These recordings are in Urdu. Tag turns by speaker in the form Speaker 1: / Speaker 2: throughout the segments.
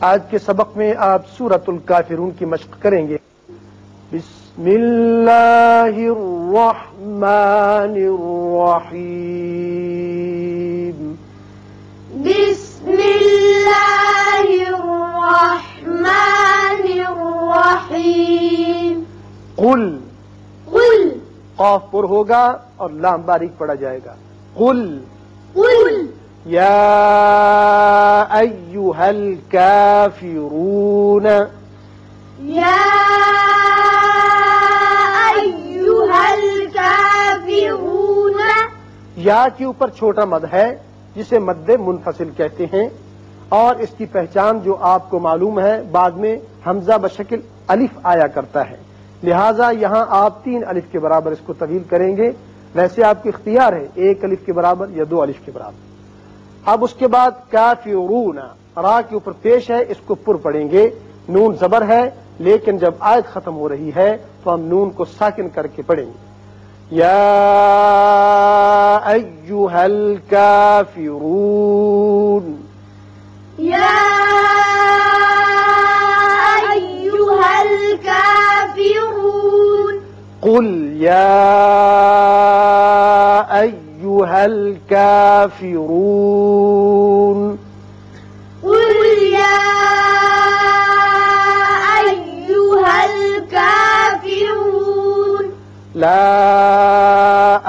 Speaker 1: آج کے سبق میں آپ سورۃ الکافرون کی مشق کریں گے. بسم اللہ الرحمن الرحیم.
Speaker 2: بسم اللہ الرحمن الرحیم.
Speaker 1: قل
Speaker 2: قل
Speaker 1: قاف پر ہوگا اور لام باریک پڑا جائے گا. قل
Speaker 2: قل
Speaker 1: یا ایھا الکافرون.
Speaker 2: یا ایھا الکافرون.
Speaker 1: یا کے اوپر چھوٹا مد ہے جسے مد منفصل کہتے ہیں، اور اس کی پہچان جو آپ کو معلوم ہے بعد میں حمزہ بشکل الف آیا کرتا ہے، لہذا یہاں آپ 3 الف کے برابر اس کو طویل کریں گے. ویسے آپ کے اختیار ہے 1 الف کے برابر یا 2 الف کے برابر. اب اس کے بعد کافرون را کے اوپر پیش ہے، اس کو پر پڑھیں گے. نون زبر ہے لیکن جب آیت ختم ہو رہی ہے تو ہم نون کو ساکن کر کے پڑھیں گے. یا ایھا الکافرون.
Speaker 2: یا ایھا الکافرون.
Speaker 1: قل یا ایھا الکافرون.
Speaker 2: قل یا ایھا الکافرون.
Speaker 1: لا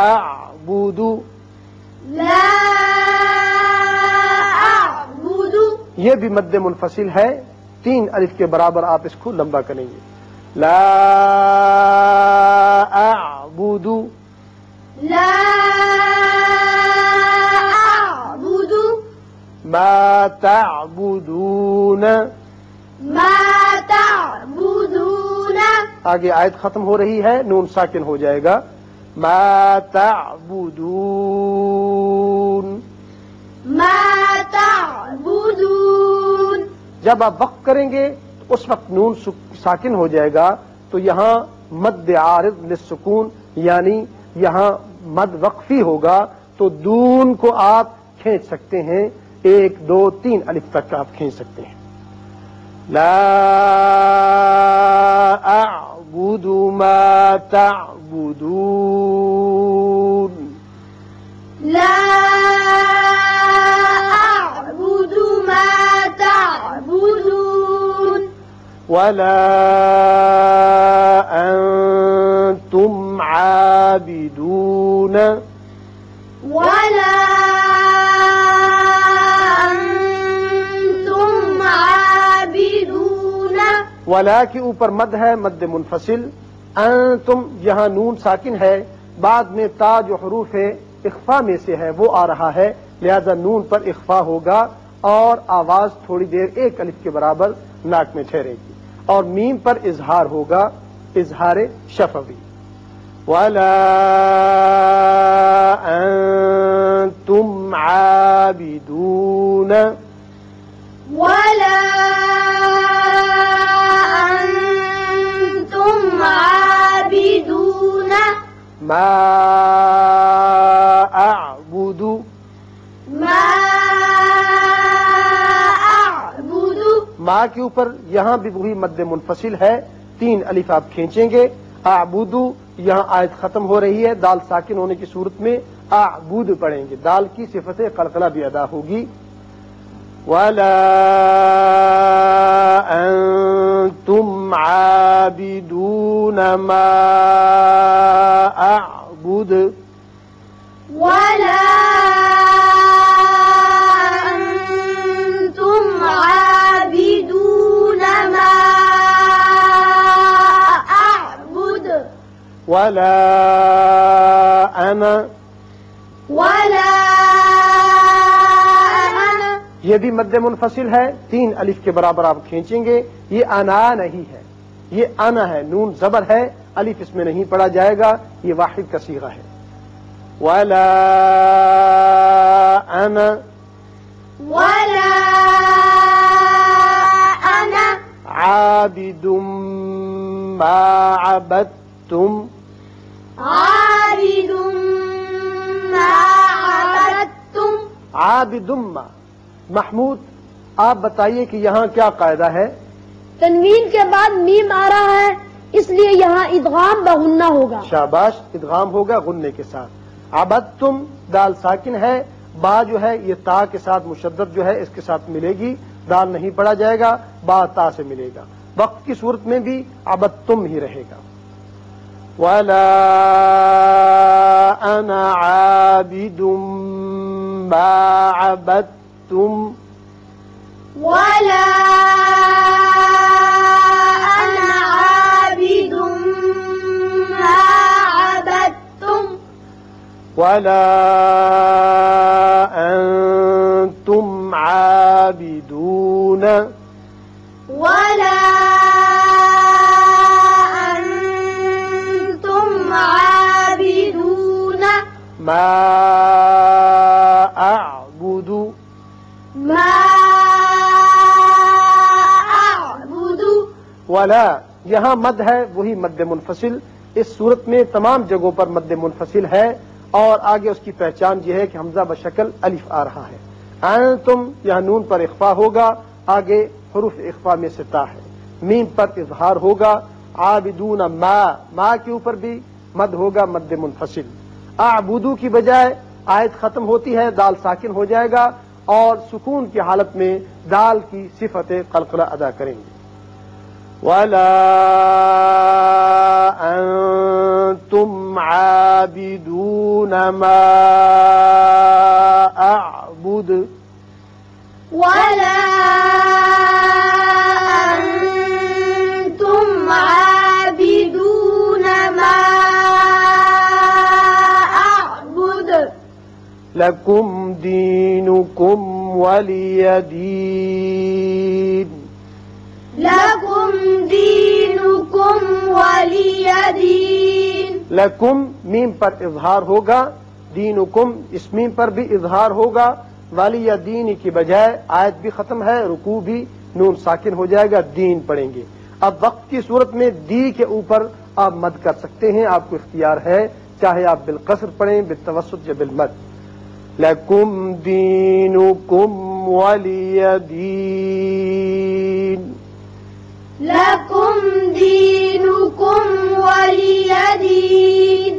Speaker 1: اعبد.
Speaker 2: لا اعبد.
Speaker 1: یہ بھی مد منفصل ہے، 3 الف کے برابر آپ اس کو لمبا کریں گے. لا اعبد.
Speaker 2: لا اعبد.
Speaker 1: ما تعبدون.
Speaker 2: ما تعبدون.
Speaker 1: آگے آیت ختم ہو رہی ہے، نون ساکن ہو جائے گا. ما تعبدون.
Speaker 2: ما تعبدون.
Speaker 1: جب آپ وقف کریں گے تو اس وقت نون ساکن ہو جائے گا، تو یہاں مد عارض للسکون یعنی یہاں مد وقفی ہوگا، تو دون کو آپ کھینچ سکتے ہیں، 1 2 3 الف تک آپ کھینچ سکتے ہیں. لا اعبد ما تعبدون.
Speaker 2: لا اعبد ما تعبدون.
Speaker 1: ولا انتم عابدون.
Speaker 2: ولا انتم عابدون.
Speaker 1: ولا کے اوپر مد ہے، مد منفصل. انتم یہاں نون ساکن ہے، بعد میں تا جو حروف اخفا میں سے ہے وہ آ رہا ہے، لہذا نون پر اخفا ہوگا اور آواز تھوڑی دیر 1 الف کے برابر ناک میں ٹھہرے گی، اور میم پر اظہار ہوگا، اظہار شفوی. ولا انتم عابدون.
Speaker 2: ولا انتم عابدون.
Speaker 1: ما اعبد.
Speaker 2: ما اعبد.
Speaker 1: ما کے اوپر یہاں بھی وہی مد منفصل ہے، 3 الف آپ کھینچیں گے. اعبدو یہاں آیت ختم ہو رہی ہے، دال ساکن ہونے کی صورت میں اعبد پڑھیں گے، دال کی صفت قلقلہ بھی ادا ہوگی. ولا انتم عابدون ما اعبد.
Speaker 2: ولا انتم عابدون ما اعبد.
Speaker 1: ولا انا.
Speaker 2: ولا انا.
Speaker 1: یہ بھی مد منفصل ہے، 3 الف کے برابر آپ کھینچیں گے. یہ انا نہیں ہے، یہ انا ہے، نون زبر ہے، الف اس میں نہیں پڑا جائے گا، یہ واحد کا صیغہ ہے. ولا انا.
Speaker 2: ولا انا.
Speaker 1: عابد ما عبدتم.
Speaker 2: عابد ما عبدتم.
Speaker 1: عابد ما محمود آپ بتائیے کہ یہاں کیا قاعدہ ہے؟
Speaker 3: تنوین کے بعد میم آ رہا ہے، اس لیے یہاں ادغام بغنہ ہوگا۔
Speaker 1: شاباش، ادغام ہوگا غننے کے ساتھ۔ عبدتم دال ساکن ہے، با جو ہے یہ تا کے ساتھ مشدد جو ہے اس کے ساتھ ملے گی، دال نہیں پڑا جائے گا، با تا سے ملے گا۔ وقت کی صورت میں بھی عبدتم ہی رہے گا۔ وَلَا أَنَا عَابِدٌ مَا عَبَدتُّمْ
Speaker 2: ولا أنا عابد ما عبدتم
Speaker 1: وَلَا أَنْتُمْ عَابِدُونَ
Speaker 2: ولا أنتم عابدون
Speaker 1: مَا أَعْبُدُ
Speaker 2: ما أعبد
Speaker 1: ولا یہاں مد ہے وہی مد منفصل، اس صورت میں تمام جگہوں پر مد منفصل ہے، اور آگے اس کی پہچان یہ ہے کہ حمزہ بشکل الف آ رہا ہے۔ انتم یہاں نون پر اخفا ہوگا، آگے حروف اخفا میں سے تا ہے، میم پر اظہار ہوگا، عابدون ما کے اوپر بھی مد ہوگا مد منفصل، اعبدو کی بجائے آیت ختم ہوتی ہے، دال ساکن ہو جائے گا اور سکون کی حالت میں دال کی صفت قلقلہ ادا کریں گے۔ وَلَا أَنْتُمْ عَابِدُونَ مَا أَعْبُدُ
Speaker 2: ولا أنتم عابدون ما أعبد
Speaker 1: لَكُمْ دِينُكُمْ وَلِيَ دِينِ
Speaker 2: لكم دينكم ولي دين
Speaker 1: لَكُمْ میم پر اظہار ہوگا، دینکم اس میم پر بھی اظہار ہوگا، ولی دین کی بجائے آیت بھی ختم ہے، رکوع بھی نون ساکن ہو جائے گا، دین پڑھیں گے۔ اب وقت کی صورت میں دی کے اوپر آپ مد کر سکتے ہیں، آپ کو اختیار ہے، چاہے آپ بالقصر پڑھیں، بالتوسط یا بالمد۔ لَكُمْ دِينُكُمْ وَلِيَ دِينِ
Speaker 2: لكم دينكم ولي دين